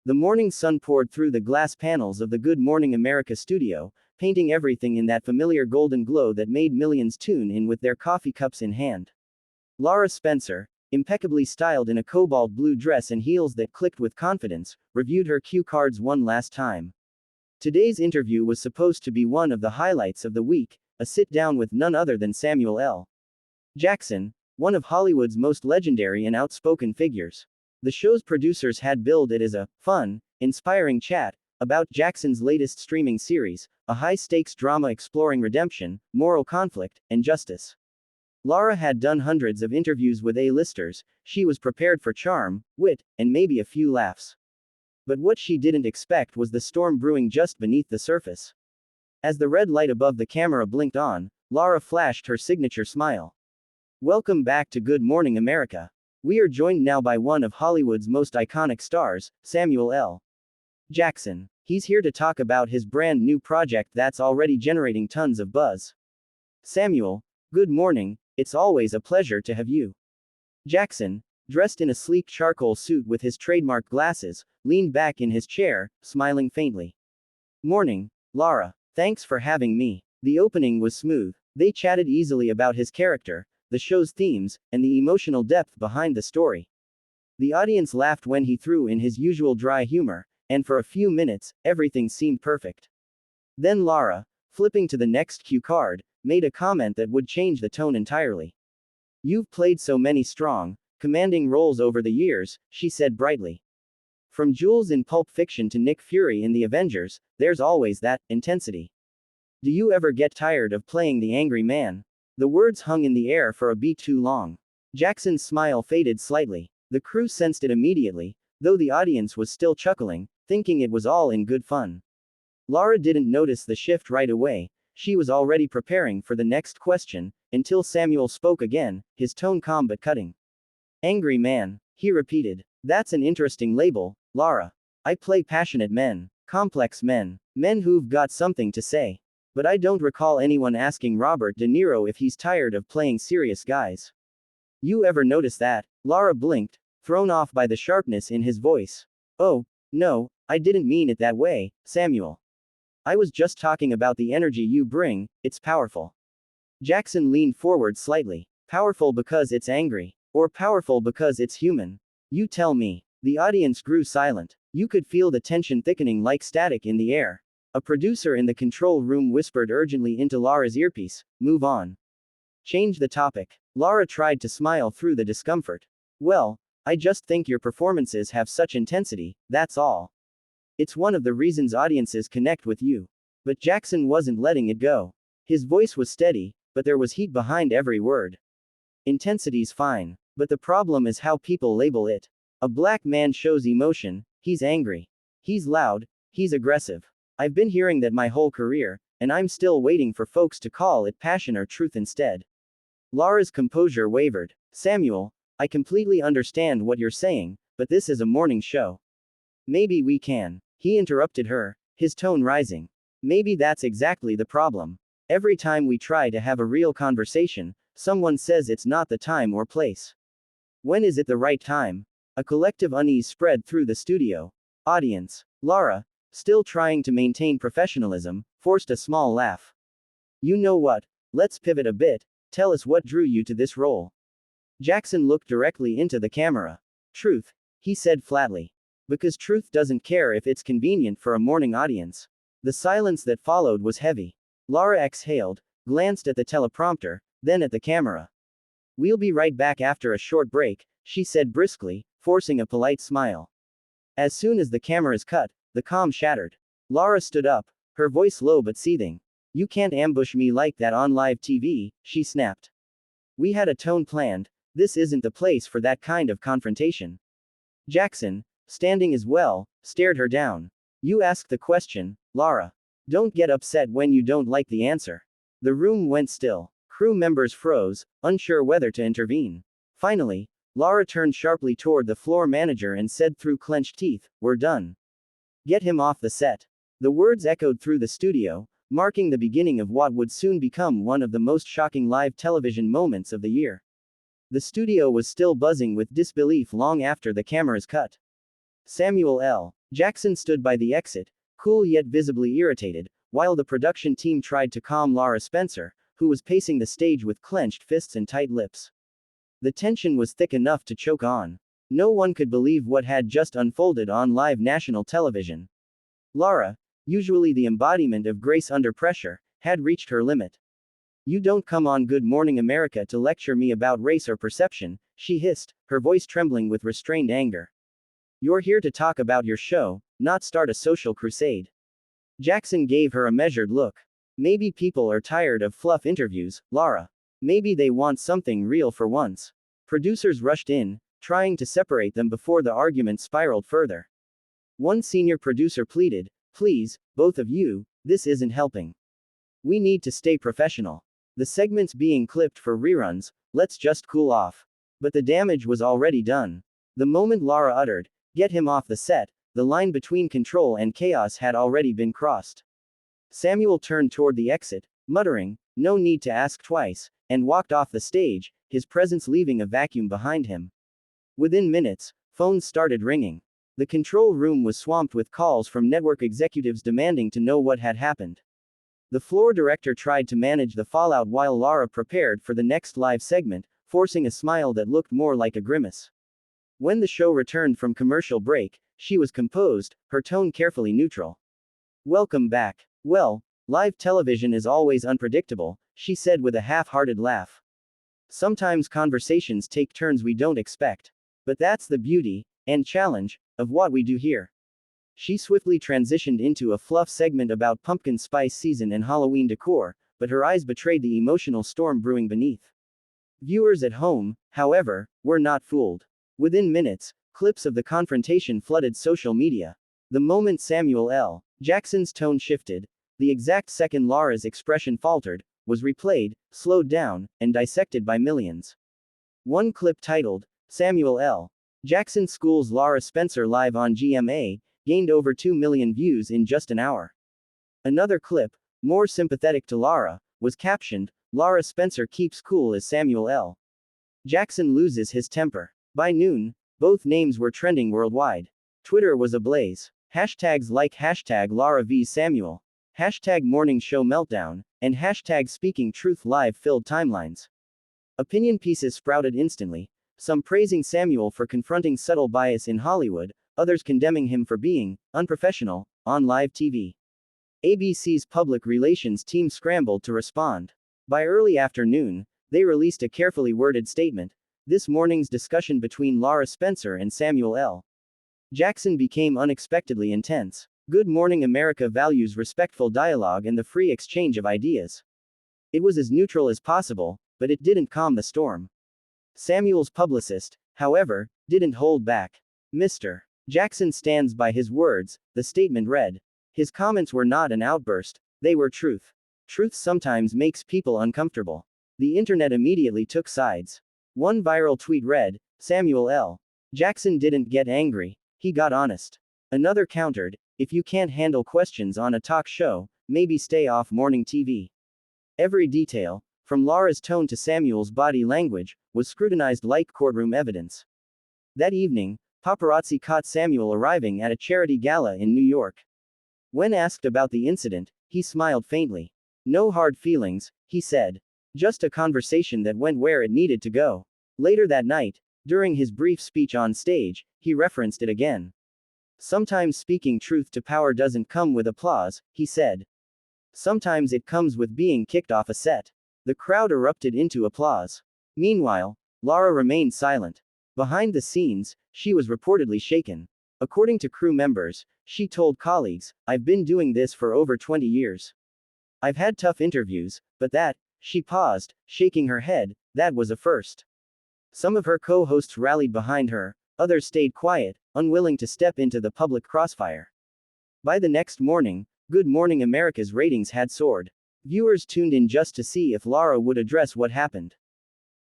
The morning sun poured through the glass panels of the Good Morning America studio, painting everything in that familiar golden glow that made millions tune in with their coffee cups in hand. Lara Spencer, impeccably styled in a cobalt blue dress and heels that clicked with confidence, reviewed her cue cards one last time. Today's interview was supposed to be one of the highlights of the week, a sit-down with none other than Samuel L. Jackson, one of Hollywood's most legendary and outspoken figures. The show's producers had billed it as a fun, inspiring chat about Jackson's latest streaming series, a high-stakes drama exploring redemption, moral conflict, and justice. Lara had done hundreds of interviews with A-listers. She was prepared for charm, wit, and maybe a few laughs. But what she didn't expect was the storm brewing just beneath the surface. As the red light above the camera blinked on, Lara flashed her signature smile. Welcome back to Good Morning America. We are joined now by one of Hollywood's most iconic stars, Samuel L. Jackson. He's here to talk about his brand new project that's already generating tons of buzz. Samuel, good morning, it's always a pleasure to have you. Jackson, dressed in a sleek charcoal suit with his trademark glasses, leaned back in his chair, smiling faintly. Morning, Lara. Thanks for having me. The opening was smooth. They chatted easily about his character, the show's themes, and the emotional depth behind the story. The audience laughed when he threw in his usual dry humor, and for a few minutes, everything seemed perfect. Then Lara, flipping to the next cue card, made a comment that would change the tone entirely. You've played so many strong, commanding roles over the years, she said brightly. From Jules in Pulp Fiction to Nick Fury in The Avengers, there's always that intensity. Do you ever get tired of playing the angry man? The words hung in the air for a beat too long. Jackson's smile faded slightly. The crew sensed it immediately, though the audience was still chuckling, thinking it was all in good fun. Lara didn't notice the shift right away. She was already preparing for the next question, until Samuel spoke again, his tone calm but cutting. Angry man, he repeated. That's an interesting label, Lara. I play passionate men, complex men, men who've got something to say. But I don't recall anyone asking Robert De Niro if he's tired of playing serious guys. You ever notice that? Lara blinked, thrown off by the sharpness in his voice. Oh, no, I didn't mean it that way, Samuel. I was just talking about the energy you bring, it's powerful. Jackson leaned forward slightly. Powerful because it's angry, or powerful because it's human? You tell me. The audience grew silent. You could feel the tension thickening like static in the air. A producer in the control room whispered urgently into Lara's earpiece, move on. Change the topic. Lara tried to smile through the discomfort. Well, I just think your performances have such intensity, that's all. It's one of the reasons audiences connect with you. But Jackson wasn't letting it go. His voice was steady, but there was heat behind every word. Intensity's fine, but the problem is how people label it. A black man shows emotion, he's angry. He's loud, he's aggressive. I've been hearing that my whole career, and I'm still waiting for folks to call it passion or truth instead. Lara's composure wavered. Samuel, I completely understand what you're saying, but this is a morning show. Maybe we can. He interrupted her, his tone rising. Maybe that's exactly the problem. Every time we try to have a real conversation, someone says it's not the time or place. When is it the right time? A collective unease spread through the studio. Audience. Lara, still trying to maintain professionalism, forced a small laugh. You know what? Let's pivot a bit. Tell us what drew you to this role. Jackson looked directly into the camera. Truth, he said flatly. Because truth doesn't care if it's convenient for a morning audience. The silence that followed was heavy. Lara exhaled, glanced at the teleprompter, then at the camera. We'll be right back after a short break, she said briskly, forcing a polite smile. As soon as the cameras cut, the calm shattered. Lara stood up, her voice low but seething. You can't ambush me like that on live TV, she snapped. We had a tone planned. This isn't the place for that kind of confrontation. Jackson, standing as well, stared her down. You ask the question, Lara. Don't get upset when you don't like the answer. The room went still. Crew members froze, unsure whether to intervene. Finally, Lara turned sharply toward the floor manager and said through clenched teeth, we're done. Get him off the set. The words echoed through the studio, marking the beginning of what would soon become one of the most shocking live television moments of the year. The studio was still buzzing with disbelief long after the cameras cut. Samuel L. Jackson stood by the exit, cool yet visibly irritated, while the production team tried to calm Lara Spencer, who was pacing the stage with clenched fists and tight lips. The tension was thick enough to choke on. No one could believe what had just unfolded on live national television. Lara, usually the embodiment of grace under pressure, had reached her limit. "You don't come on Good Morning America to lecture me about race or perception," she hissed, her voice trembling with restrained anger. "You're here to talk about your show, not start a social crusade." Jackson gave her a measured look. "Maybe people are tired of fluff interviews, Lara. Maybe they want something real for once." Producers rushed in, trying to separate them before the argument spiraled further. One senior producer pleaded, "Please, both of you, this isn't helping. We need to stay professional. The segment's being clipped for reruns, let's just cool off." But the damage was already done. The moment Lara uttered, "Get him off the set," the line between control and chaos had already been crossed. Samuel turned toward the exit, muttering, "No need to ask twice," and walked off the stage, his presence leaving a vacuum behind him. Within minutes, phones started ringing. The control room was swamped with calls from network executives demanding to know what had happened. The floor director tried to manage the fallout while Lara prepared for the next live segment, forcing a smile that looked more like a grimace. When the show returned from commercial break, she was composed, her tone carefully neutral. "Welcome back. Well, live television is always unpredictable," she said with a half-hearted laugh. "Sometimes conversations take turns we don't expect. But that's the beauty, and challenge, of what we do here." She swiftly transitioned into a fluff segment about pumpkin spice season and Halloween decor, but her eyes betrayed the emotional storm brewing beneath. Viewers at home, however, were not fooled. Within minutes, clips of the confrontation flooded social media. The moment Samuel L. Jackson's tone shifted, the exact second Lara's expression faltered, was replayed, slowed down, and dissected by millions. One clip titled, "Samuel L. Jackson Schools Lara Spencer Live on GMA," gained over 2 million views in just an hour. Another clip, more sympathetic to Lara, was captioned, "Lara Spencer keeps cool as Samuel L. Jackson loses his temper." By noon, both names were trending worldwide. Twitter was ablaze. Hashtags like hashtag Lara vs Samuel, hashtag Morning Show Meltdown, and hashtag Speaking Truth Live filled timelines. Opinion pieces sprouted instantly, some praising Samuel for confronting subtle bias in Hollywood, others condemning him for being unprofessional on live TV. ABC's public relations team scrambled to respond. By early afternoon, they released a carefully worded statement. This morning's discussion between Lara Spencer and Samuel L. Jackson became unexpectedly intense. Good Morning America values respectful dialogue and the free exchange of ideas. It was as neutral as possible, but it didn't calm the storm. Samuel's publicist, however, didn't hold back. "Mr. Jackson stands by his words," the statement read. His comments were not an outburst, they were truth. Truth sometimes makes people uncomfortable. The internet immediately took sides. One viral tweet read, "Samuel L. Jackson didn't get angry, he got honest." Another countered, "If you can't handle questions on a talk show, maybe stay off morning TV." Every detail, from Lara's tone to Samuel's body language, was scrutinized like courtroom evidence. That evening, paparazzi caught Samuel arriving at a charity gala in New York. When asked about the incident, he smiled faintly. "No hard feelings," he said. "Just a conversation that went where it needed to go." Later that night, during his brief speech on stage, he referenced it again. "Sometimes speaking truth to power doesn't come with applause," he said. "Sometimes it comes with being kicked off a set." The crowd erupted into applause. Meanwhile, Lara remained silent. Behind the scenes, she was reportedly shaken. According to crew members, she told colleagues, "I've been doing this for over 20 years. I've had tough interviews, but that," she paused, shaking her head, "that was a first." Some of her co-hosts rallied behind her, others stayed quiet, unwilling to step into the public crossfire. By the next morning, Good Morning America's ratings had soared. Viewers tuned in just to see if Lara would address what happened.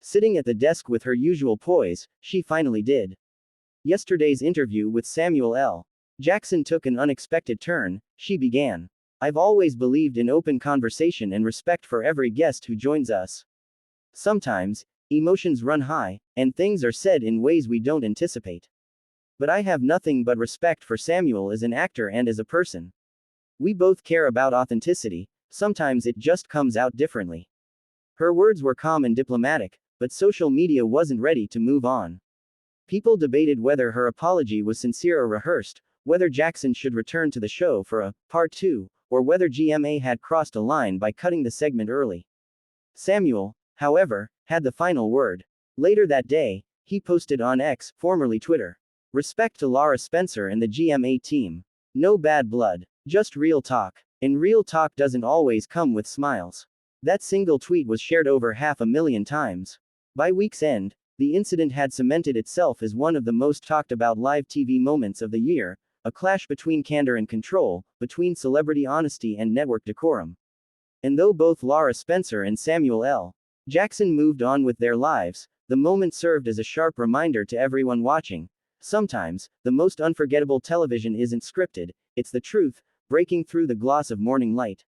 Sitting at the desk with her usual poise, she finally did. Yesterday's interview with Samuel L. Jackson took an unexpected turn, she began. "I've always believed in open conversation and respect for every guest who joins us. Sometimes, emotions run high, and things are said in ways we don't anticipate. But I have nothing but respect for Samuel as an actor and as a person. We both care about authenticity, sometimes it just comes out differently. Her words were calm and diplomatic, but social media wasn't ready to move on. People debated whether her apology was sincere or rehearsed, whether Jackson should return to the show for a part 2, or whether GMA had crossed a line by cutting the segment early. Samuel, however, had the final word. Later that day, he posted on X, formerly Twitter. Respect to Lara Spencer and the GMA team. No bad blood. Just real talk. And real talk doesn't always come with smiles. That single tweet was shared over 500,000 times. By week's end, the incident had cemented itself as one of the most talked about live TV moments of the year, a clash between candor and control, between celebrity honesty and network decorum. And though both Lara Spencer and Samuel L. Jackson moved on with their lives, the moment served as a sharp reminder to everyone watching. Sometimes, the most unforgettable television isn't scripted, it's the truth, breaking through the gloss of morning light.